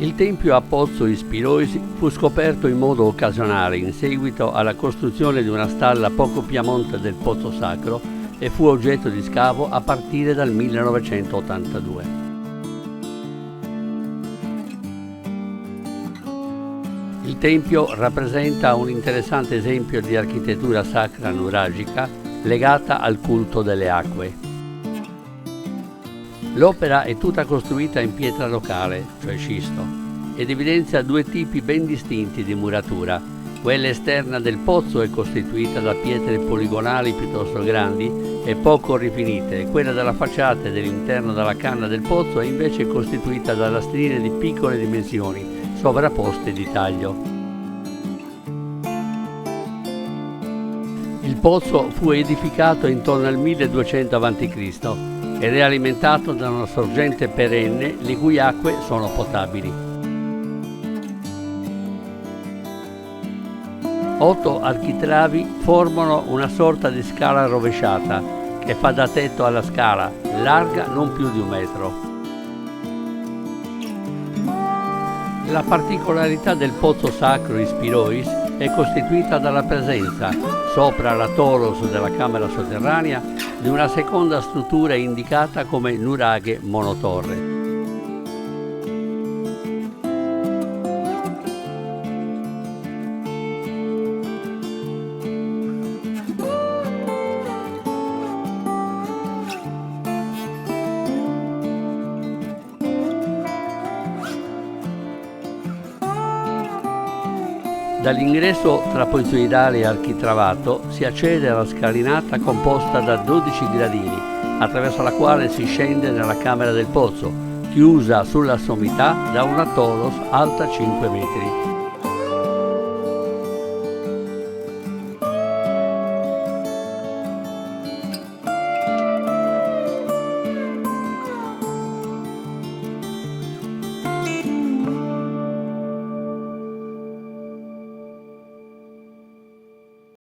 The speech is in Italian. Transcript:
Il tempio a Pozzo Ispiroisi fu scoperto in modo occasionale in seguito alla costruzione di una stalla poco più a monte del Pozzo Sacro e fu oggetto di scavo a partire dal 1982. Il tempio rappresenta un interessante esempio di architettura sacra nuragica legata al culto delle acque. L'opera è tutta costruita in pietra locale, cioè scisto, ed evidenzia due tipi ben distinti di muratura. Quella esterna del pozzo è costituita da pietre poligonali piuttosto grandi e poco rifinite, e quella della facciata e dell'interno della canna del pozzo è invece costituita da lastrine di piccole dimensioni, sovrapposte di taglio. Il pozzo fu edificato intorno al 1200 a.C. ed è alimentato da una sorgente perenne le cui acque sono potabili. 8 architravi formano una sorta di scala rovesciata che fa da tetto alla scala, larga non più di 1 metro. La particolarità del pozzo sacro Ispirois è costituita dalla presenza, sopra la toros della camera sotterranea, di una seconda struttura indicata come nuraghe monotorre. Dall'ingresso trapezoidale architravato si accede alla scalinata composta da 12 gradini, attraverso la quale si scende nella camera del pozzo, chiusa sulla sommità da una toros alta 5 metri.